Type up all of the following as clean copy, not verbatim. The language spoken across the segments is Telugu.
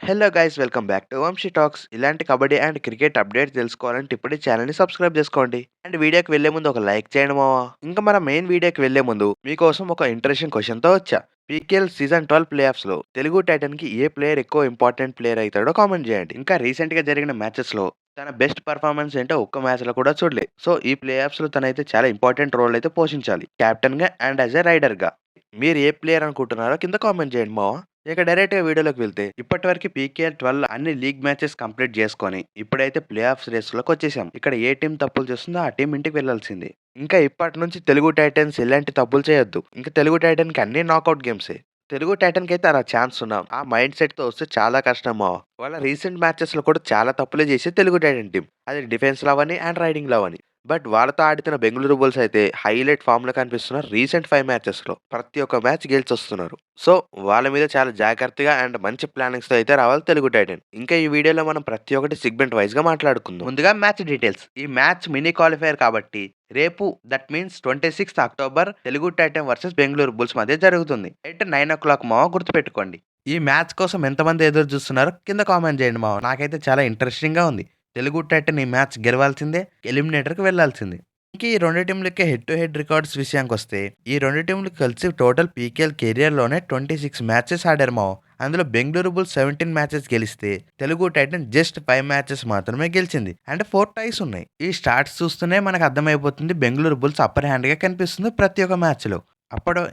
Hello guys welcome back to Vamshi talks. ఇలాంటి కబడ్డీ అండ్ క్రికెట్ అప్డేట్స్ తెలుసుకోవాలంటే ఇప్పుడే ఛానల్ని సబ్స్క్రైబ్ చేసుకోండి. అండ్ వీడియోకి వెళ్లే ముందు ఒక లైక్ చేయండి మావా. ఇంకా మన మెయిన్ వీడియోకి వెళ్లే ముందు మీకోసం ఒక ఇంట్రెస్టింగ్ క్వశ్చన్తో వచ్చా. పీకేఎల్ సీజన్ 12 ప్లే ఆఫ్స్లో తెలుగు టైటన్కి ఏ ప్లేయర్ ఎక్కువ ఇంపార్టెంట్ ప్లేయర్ అవుతాడో కామెంట్ చేయండి. ఇంకా రీసెంట్గా జరిగిన మ్యాచెస్లో తన బెస్ట్ పర్ఫార్మెన్స్ ఏంటో ఒక్క మ్యాచ్లో కూడా చూడలే. సో ఈ ప్లే ఆఫ్స్లో తనైతే చాలా ఇంపార్టెంట్ రోల్ అయితే పోషించాలి, కెప్టెన్గా అండ్ యాజ్ ఎ రైడర్గా. మీరు ఏ ప్లేయర్ అనుకుంటున్నారో కింద కామెంట్ చేయండి మావా. ఇక డైరెక్ట్‌గా వీడియోలోకి వెళ్తే, ఇప్పటివరకు పీకేఎల్ 12 అన్ని లీగ్ మ్యాచెస్ కంప్లీట్ చేసుకొని, ఇప్పుడైతే ప్లే ఆఫ్స్ రేస్‌లోకొచ్చేసాం. ఇక్కడ ఏ టీమ్ తప్పులు చేస్తుందో ఆ టీమ్ ఇంటికి వెళ్ళాల్సిందే. ఇంకా ఇప్పటి నుంచి తెలుగు టైటన్స్ ఎలాంటి తప్పులు చేయొద్దు. ఇంకా తెలుగు టైటన్‌కి అన్నీ నాకౌట్ గేమ్సే. తెలుగు టైటన్‌కైతే అలా ఛాన్స్ ఉన్నాం. ఆ మైండ్ సెట్‌తో వస్తే చాలా కష్టం మావ. వాళ్ళ రీసెంట్ మ్యాచెస్‌లో కూడా చాలా తప్పులే చేసేది తెలుగు టైటన్ టీమ్. అది డిఫెన్స్‌లో అవ్వని అండ్ రైడింగ్‌లో అవ్వని. బట్ వాళ్ళతో ఆడుతున్న బెంగుళూరు బుల్స్ అయితే హైలైట్ ఫామ్‌లో కనిపిస్తున్నారు రీసెంట్ 5 మ్యాచెస్‌లో. ప్రతి ఒక్క మ్యాచ్ గెలిచొస్తున్నారు. సో, వాళ్ళ మీద చాలా జాగ్రత్తగా అండ్ మంచి ప్లానింగ్స్‌తో అయితే రావాలి తెలుగు టైటన్. ఇంకా ఈ వీడియోలో మనం ప్రతి ఒక్కటి సెగ్మెంట్ వైస్‌గా మాట్లాడుకుందాం. ముందుగా మ్యాచ్ డీటెయిల్స్. ఈ మ్యాచ్ మినీ క్వాలిఫైయర్ కాబట్టి రేపు దట్ మీన్స్ 26థ్ October Telugu Titan versus Bengaluru Bulls మధ్య జరుగుతుంది. ఎట్ 9:00 మావ గుర్తుపెట్టుకోండి. ఈ మ్యాచ్ కోసం ఎంతమంది ఎదురు చూస్తున్నారో కింద కామెంట్ చేయండి మావ. నాకైతే చాలా ఇంట్రెస్టింగ్‌గా ఉంది. తెలుగు టైటన్ ఈ మ్యాచ్ గెలవాల్సిందే, ఎలిమినేటర్‌కి వెళ్లాల్సిందే. ఇంక ఈ 2 టీంలకి హెడ్ టు హెడ్ రికార్డ్స్ విషయానికొస్తే, ఈ 2 టీంలు కలిసి టోటల్ పీకేఎల్ కెరియర్‌లోనే 26 మ్యాచెస్ ఆడారు మావ. అందులో బెంగుళూరు బుల్స్ 17 మ్యాచెస్ గెలిస్తే, తెలుగు టైటన్ జస్ట్ 5 మ్యాచెస్ మాత్రమే గెలిచింది. అండ్ 4 టైస్ ఉన్నాయి. ఈ స్టాట్స్ చూస్తూనే మనకు అర్థమైపోతుంది బెంగుళూరు బుల్స్ అప్పర్ హ్యాండ్‌గా కనిపిస్తుంది ప్రతి ఒక్క మ్యాచ్‌లో.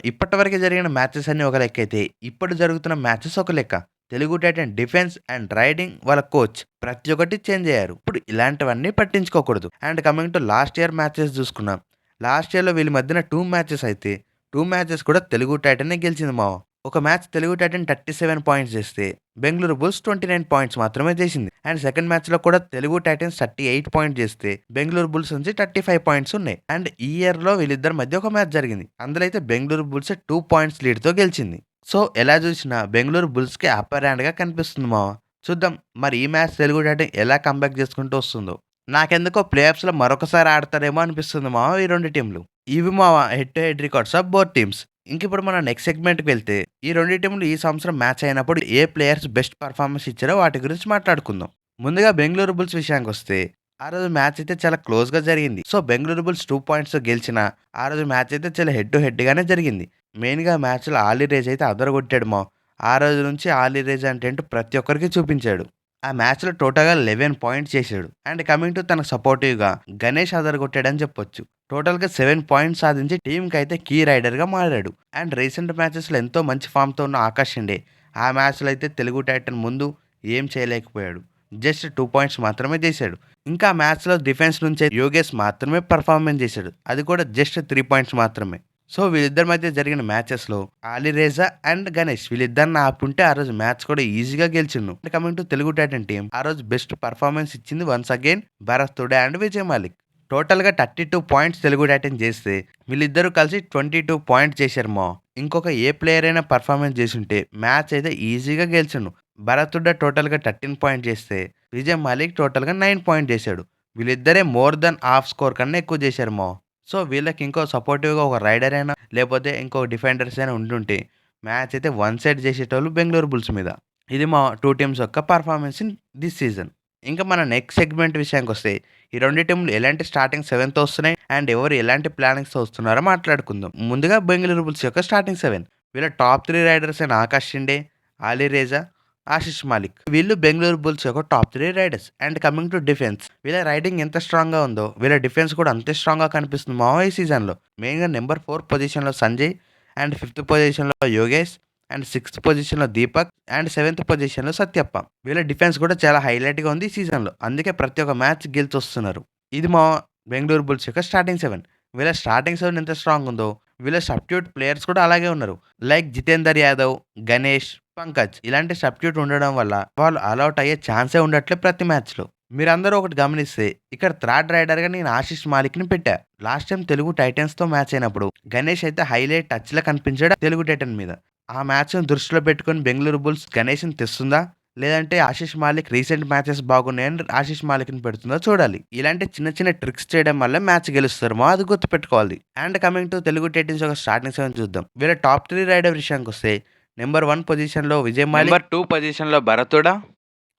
ఇప్పటివరకు జరిగిన మ్యాచెస్ అన్నీ ఒక లెక్కైతే, ఇప్పుడు జరుగుతున్న మ్యాచెస్ ఒక లెక్క. Telugu Titan defence and raiding వాళ్ళ కోచ్ ప్రతి ఒక్కటి చేంజ్ అయ్యారు. ఇప్పుడు ఇలాంటివన్నీ పట్టించుకోకూడదు. And coming to last year matches చూసుకున్నాం. లాస్ట్ ఇయర్‌లో వీళ్ళ మధ్యన 2 మ్యాచెస్ అయితే 2 మ్యాచెస్ కూడా తెలుగు టైటనే గెలిచింది మావ. ఒక మ్యాచ్ తెలుగు టైటన్ 37 పాయింట్స్ చేస్తే బెంగుళూరు బుల్స్ 29 పాయింట్స్ మాత్రమే చేసింది. అండ్ సెకండ్ మ్యాచ్‌లో కూడా తెలుగు టైటన్స్ 38 పాయింట్స్ చేస్తే బెంగుళూరు బుల్స్ నుంచి 35 పాయింట్స్ ఉన్నాయి. అండ్ ఈ ఇయర్‌లో వీళ్ళిద్దరి మధ్య ఒక మ్యాచ్ జరిగింది. అందులో అయితే బెంగుళూరు బుల్స్ 2 పాయింట్స్ లీడ్‌తో గెలిచింది. సో, ఎలా చూసినా బెంగుళూరు బుల్స్‌కి అప్పర్ హ్యాండ్‌గా కనిపిస్తుంది మావ. చూద్దాం మరి ఈ మ్యాచ్ తెలుగు టైటన్ ఎలా కంబ్యాక్ చేసుకుంటూ వస్తుందో. నాకెందుకో ప్లే ఆఫ్స్‌లో మరొకసారి ఆడతారేమో అనిపిస్తుంది మావ ఈ 2 టీంలు. ఇవి మావ head to head records of both teams. ఇంకిప్పుడు మనం నెక్స్ట్ సెగ్మెంట్‌కి వెళ్తే, ఈ 2 టీంలు ఈ సంవత్సరం మ్యాచ్ అయినప్పుడు ఏ ప్లేయర్స్ బెస్ట్ పెర్ఫార్మన్స్ ఇచ్చారో వాటి గురించి మాట్లాడుకుందాం. ముందుగా బెంగుళూరు బుల్స్ విషయానికొస్తే, ఆ రోజు మ్యాచ్ అయితే చాలా క్లోజ్‌గా జరిగింది. సో, బెంగుళూరు బుల్స్ 2 పాయింట్స్‌తో గెలిచినా, ఆ రోజు మ్యాచ్ అయితే చాలా హెడ్ టు హెడ్‌గానే జరిగింది. మెయిన్‌గా మ్యాచ్‌లో ఆలీ రేజ్ అయితే అదరగొట్టాడు మావ. ఆ రోజు నుంచి ఆలీ రేజ్ అంటే ఏంటో ప్రతి ఒక్కరికి చూపించాడు. ఆ మ్యాచ్‌లో టోటల్‌గా 11 పాయింట్స్ చేశాడు. అండ్ కమింగ్ టు తనకు సపోర్టివ్‌గా గణేష్ అదరగొట్టాడని చెప్పొచ్చు. టోటల్‌గా 7 పాయింట్స్ సాధించి టీమ్‌కైతే కీ రైడర్‌గా మారాడు. అండ్ రీసెంట్ మ్యాచెస్‌లో ఎంతో మంచి ఫామ్‌తో ఉన్న ఆకాష్ షిండే ఆ మ్యాచ్‌లో అయితే తెలుగు టైటన్ ముందు ఏం చేయలేకపోయాడు. జస్ట్ 2 పాయింట్స్ మాత్రమే చేశాడు. ఇంకా ఆ మ్యాచ్‌లో డిఫెన్స్ నుంచి యోగేష్ మాత్రమే పెర్ఫార్మెన్స్ చేశాడు. అది కూడా జస్ట్ 3 పాయింట్స్ మాత్రమే. సో, వీళ్ళిద్దరి మధ్య జరిగిన మ్యాచెస్‌లో అలీరేజా అండ్ గణేష్ వీళ్ళిద్దరిని ఆపుంటే ఆ రోజు మ్యాచ్ కూడా ఈజీగా గెలిచిండు. Coming to Telugu Titan team ఆ రోజు బెస్ట్ పర్ఫార్మెన్స్ ఇచ్చింది వన్స్ అగైన్ భరత్ తుడే అండ్ విజయ్ మాలిక్. టోటల్‌గా 32 పాయింట్స్ తెలుగు టైటన్ చేస్తే వీళ్ళిద్దరూ కలిసి 22 పాయింట్స్ చేశారు మావ. ఇంకొక ఏ ప్లేయర్ అయినా పర్ఫార్మెన్స్ చేసుంటే మ్యాచ్ అయితే ఈజీగా గెలిచిండు. భరత్ తుడే టోటల్‌గా 13 పాయింట్స్ చేస్తే విజయ్ మాలిక్ టోటల్‌గా 9 పాయింట్స్ చేశాడు. వీళ్ళిద్దరే మోర్ దెన్ హాఫ్ స్కోర్ కన్నా ఎక్కువ చేశారు మావ. సో, వీళ్ళకి ఇంకో సపోర్టివ్‌గా ఒక రైడర్ అయినా లేపోతే ఇంకో డిఫెండర్స్ అయినా ఉండుంటే మ్యాచ్ అయితే వన్ సైడ్ చేసేటోళ్ళు బెంగుళూరు బుల్స్ మీద. ఇది మా 2 టీమ్స్ యొక్క పర్ఫార్మెన్స్ ఇన్ దిస్ సీజన్. ఇంకా మన నెక్స్ట్ సెగ్మెంట్ విషయానికొస్తే, ఈ 2 టీమ్‌లు ఎలాంటి స్టార్టింగ్ 7తో వస్తున్నాయి అండ్ ఎవరు ఎలాంటి ప్లానింగ్స్‌తో వస్తున్నారో మాట్లాడుకుందాం. ముందుగా బెంగుళూరు బుల్స్ యొక్క స్టార్టింగ్ 7. వీళ్ళ టాప్ 3 రైడర్స్ అయిన ఆకాష్ షిండే, అలీ రేజా, ఆశిష్ మాలిక్. వీళ్ళు బెంగుళూరు బుల్స్ యొక్క top 3 riders. And coming to defence, వీళ్ళ రైడింగ్ ఎంత స్ట్రాంగ్‌గా ఉందో వీళ్ళ డిఫెన్స్ కూడా అంతే స్ట్రాంగ్‌గా కనిపిస్తుంది మావా ఈ సీజన్‌లో. మెయిన్‌గా నెంబర్ 4 పొజిషన్‌లో సంజయ్ అండ్ 5థ్ పొజిషన్‌లో యోగేష్ అండ్ 6థ్ పొజిషన్‌లో దీపక్ అండ్ 7థ్ పొజిషన్‌లో సత్యప్ప. వీళ్ళ డిఫెన్స్ కూడా చాలా హైలైట్‌గా ఉంది ఈ సీజన్‌లో. అందుకే ప్రతి ఒక్క మ్యాచ్ గెలిచొస్తున్నారు. ఇది మా బెంగుళూరు బుల్స్ యొక్క స్టార్టింగ్ 7. వీళ్ళ స్టార్టింగ్ 7 ఎంత స్ట్రాంగ్ ఉందో వీళ్ళ సబ్‌స్టిట్యూట్ ప్లేయర్స్ కూడా అలాగే ఉన్నారు. లైక్ జితేందర్ యాదవ్, గణేష్, పంకజ్ ఇలాంటి సబ్‌స్టిట్యూట్ ఉండడం వల్ల వాళ్ళు ఆల్‌ఔట్ అయ్యే ఛాన్సే ఉండట్లే ప్రతి మ్యాచ్‌లో. మీరందరూ ఒకటి గమనిస్తే ఇక్కడ థర్డ్ రైడర్‌గా నేను ఆశిష్ మాలిక్‌ని పెట్టా. లాస్ట్ టైమ్ తెలుగు టైటన్స్‌తో మ్యాచ్ అయినప్పుడు గణేష్ అయితే హైలైట్ టచ్‌లా కనిపించాడు తెలుగు టైటన్ మీద. ఆ మ్యాచ్‌ని దృష్టిలో పెట్టుకొని బెంగుళూరు బుల్స్ గణేష్‌ని తెస్తుందా? లేదంటే ఆశిష్ మాలిక్ రీసెంట్ మ్యాచెస్ బాగున్నాయని ఆశిష్ మాలిక్‌ని పెడుతుందో చూడాలి. ఇలాంటి చిన్న చిన్న ట్రిక్స్ చేయడం వల్ల మ్యాచ్ గెలుస్తారేమో అది గుర్తుపెట్టుకోవాలి. And coming to Telugu Titans యొక్క స్టార్టింగ్ 7 చూద్దాం. వీళ్ళ టాప్ 3 రైడర్ విషయానికొస్తే నెంబర్ 1 పొజిషన్‌లో విజయ్ మాలిక్. నెంబర్ 2 పొజిషన్‌లో భరతుడా.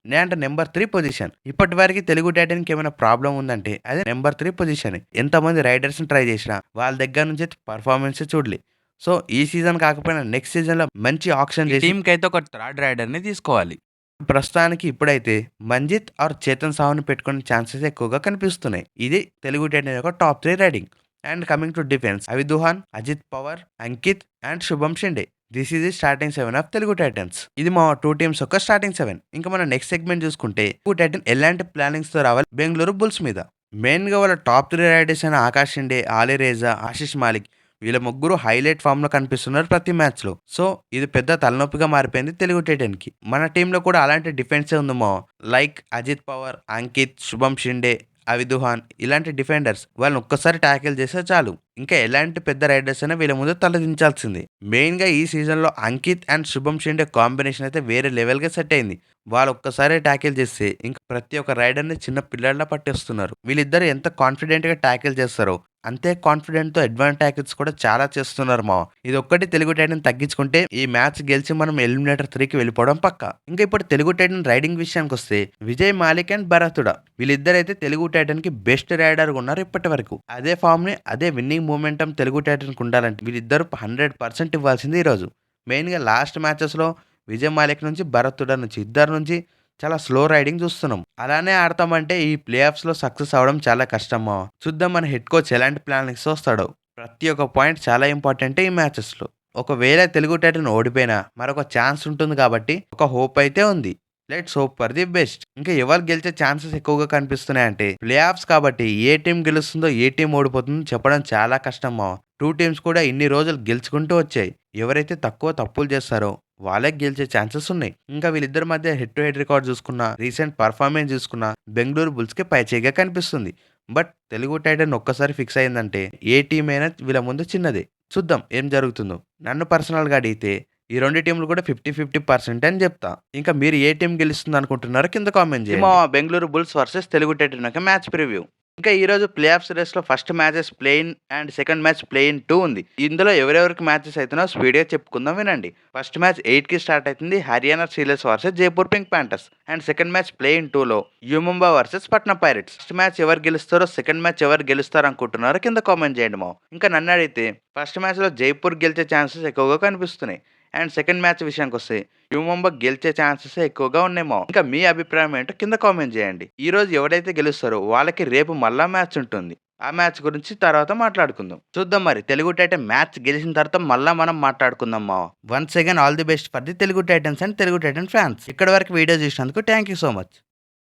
నేనంటే నెంబర్ 3 పొజిషన్. ఇప్పటి వరకు తెలుగు టైటాన్‌కి ఏమైనా ప్రాబ్లమ్ ఉందంటే అది నెంబర్ 3 పొజిషనే. ఎంతమంది రైడర్స్‌ని ట్రై చేసినా వాళ్ళ దగ్గర నుంచి పర్ఫార్మెన్సే చూడలే. సో, ఈ సీజన్ కాకపోయినా నెక్స్ట్ సీజన్‌లో మంచి ఆక్షన్ చేసి టీమ్‌కైతే ఒక థర్డ్ రైడర్‌ని తీసుకోవాలి. ప్రస్తుతానికి ఇప్పుడైతే మంజిత్ ఆర్ చేతన్ సాహుని పెట్టుకునే ఛాన్సెస్ ఎక్కువగా కనిపిస్తున్నాయి. ఇది తెలుగు టైటాన్ యొక్క top 3 raiding. And coming to defence అవిదుహాన్, Ajit Pawar, Ankit and Shubham Shinde. This is the starting 7 of Telugu Titans. ఇది మా 2 టీమ్స్ యొక్క స్టార్టింగ్ 7. ఇంకా మన నెక్స్ట్ సెగ్మెంట్ చూసుకుంటే తెలుగు టైటన్ ఎలాంటి ప్లానింగ్స్‌తో రావాలి బెంగళూరు బుల్స్ మీద. మెయిన్‌గా వాళ్ళ టాప్ 3 రైడర్స్ అయిన ఆకాష్ షిండే, ఆలీ రేజా, ఆశిష్ మాలిక్ వీళ్ళ ముగ్గురు హైలైట్ ఫామ్‌లో కనిపిస్తున్నారు ప్రతి మ్యాచ్‌లో. సో, ఇది పెద్ద తలనొప్పిగా మారిపోయింది తెలుగు టైటన్‌కి. మన టీమ్‌లో కూడా అలాంటి డిఫెన్సే ఉంది మావ. లైక్ అజిత్ పవార్, అంకిత్, శుభం షిండే, అవిదుహాన్ ఇలాంటి డిఫెండర్స్ వాళ్ళని ఒక్కసారి టాకిల్ చేస్తే చాలు. ఇంకా ఎలాంటి పెద్ద రైడర్స్ అయినా వీళ్ళ ముందు తలదించాల్సిందే. మెయిన్‌గా ఈ సీజన్‌లో అంకిత్ అండ్ శుభం షిండే కాంబినేషన్ అయితే వేరే లెవెల్‌గా సెట్ అయింది. వాళ్ళు ఒక్కసారి టాకిల్ చేస్తే ఇంకా ప్రతి ఒక్క రైడర్‌ని చిన్న పిల్లాడిలా పట్టేస్తున్నారు. వీళ్ళిద్దరూ ఎంత కాన్ఫిడెంట్‌గా టాకిల్ చేస్తారో అంతే కాన్ఫిడెంట్‌తో అడ్వాన్స్ టాకిల్స్ కూడా చాలా చేస్తున్నారు మావ. ఇదొక్కటి తెలుగు టైటన్ తగ్గించుకుంటే ఈ మ్యాచ్ గెలిచి మనం ఎలిమినేటర్ 3కి వెళ్ళిపోవడం పక్కా. ఇంకా ఇప్పుడు తెలుగు టైటన్ రైడింగ్ విషయానికొస్తే విజయ్ మాలిక్ అండ్ భరతుడా వీళ్ళిద్దరైతే తెలుగు టైటన్‌కి బెస్ట్ రైడర్‌గా ఉన్నారు ఇప్పటివరకు. అదే ఫామ్‌ని అదే విన్నింగ్ మొమెంటం తెలుగు టైటన్‌కి ఉండాలంటే వీళ్ళిద్దరూ 100% ఇవ్వాల్సింది ఈరోజు. మెయిన్‌గా లాస్ట్ మ్యాచెస్‌లో విజయ్ మాలిక్ నుంచి, భరతుడా నుంచి ఇద్దరి నుంచి చాలా స్లో రైడింగ్ చూస్తున్నాం. అలానే ఆడతామంటే ఈ ప్లే ఆఫ్స్‌లో సక్సెస్ అవ్వడం చాలా కష్టం మావ. చూద్దాం మన హెడ్ కోచ్ ఎలాంటి ప్లానింగ్స్‌తో వస్తాడో. ప్రతి ఒక్క పాయింట్ చాలా ఇంపార్టెంటే ఈ మ్యాచెస్‌లో. ఒకవేళ తెలుగు టైటన్ ఓడిపోయినా మరొక ఛాన్స్ ఉంటుంది కాబట్టి ఒక హోప్ అయితే ఉంది. Let's hope for the best. ఇంకా ఎవరు గెలిచే ఛాన్సెస్ ఎక్కువగా కనిపిస్తున్నాయంటే ప్లే ఆఫ్స్ కాబట్టి ఏ టీం గెలుస్తుందో ఏ టీం ఓడిపోతుందో చెప్పడం చాలా కష్టం మావ. 2 టీమ్స్ కూడా ఇన్ని రోజులు గెలుచుకుంటూ వచ్చాయి. ఎవరైతే తక్కువ తప్పులు చేస్తారో వాళ్ళే గెలిచే ఛాన్సెస్ ఉన్నాయి. ఇంకా వీళ్ళిద్దరి మధ్య హెడ్ టు హెడ్ రికార్డ్ చూసుకున్నా, రీసెంట్ పర్ఫార్మెన్స్ చూసుకున్నా బెంగుళూరు బుల్స్‌కే పైచేయిగా కనిపిస్తుంది. బట్ తెలుగు టైటన్ ఒక్కసారి ఫిక్స్ అయిందంటే ఏ టీమ్ అయినా వీళ్ళ ముందు చిన్నదే. చూద్దాం ఏం జరుగుతుందో. నన్ను పర్సనల్‌గా అడిగితే ఈ 2 టీమ్‌లు కూడా 50-50% అని చెప్తా. ఇంకా మీరు ఏ టీమ్ గెలుస్తుంది అనుకుంటున్నారో కింద కామెంట్ చేయండి. మా Bengaluru Bulls versus Telugu Titan యొక్క మ్యాచ్ ప్రివ్యూ. ఇంకా ఈరోజు ప్లే ఆఫ్స్ రేస్‌లో first matches play in and second match play in 2 ఉంది. ఇందులో ఎవరెవరికి మ్యాచెస్ అయితున్నాయో స్పీడ్‌గా చెప్పుకుందాం వినండి. ఫస్ట్ మ్యాచ్ 8కి స్టార్ట్ అవుతుంది. Haryana sealers versus Jaipur pink Panthers. And second match play in 2లో U Mumba versus Patna pirates. First match ఎవరు గెలుస్తారో, సెకండ్ మ్యాచ్ ఎవరు గెలుస్తారు అనుకుంటున్నారో కింద కామెంట్ చేయండి మావ. ఇంకా నన్ను అడిగితే ఫస్ట్ మ్యాచ్‌లో జైపూర్ గెలిచే ఛాన్సెస్ ఎక్కువగా కనిపిస్తున్నాయి. అండ్ సెకండ్ మ్యాచ్ విషయానికొస్తే యుముంబా గెలిచే ఛాన్సెస్ ఎక్కువగా ఉన్నాయి మావ. ఇంకా మీ అభిప్రాయం ఏంటో కింద కామెంట్ చేయండి. ఈ రోజు ఎవరైతే గెలుస్తారో వాళ్ళకి రేపు మళ్ళా మ్యాచ్ ఉంటుంది. ఆ మ్యాచ్ గురించి తర్వాత మాట్లాడుకుందాం. చూద్దాం మరి తెలుగు టైటన్ మ్యాచ్ గెలిచిన తర్వాత మళ్ళా మనం మాట్లాడుకుందాం మావ. Once again all the best for the Telugu Titans and Telugu Titan fans. ఇక్కడి వరకు వీడియో చూసినందుకు థ్యాంక్ యూ సో మచ్.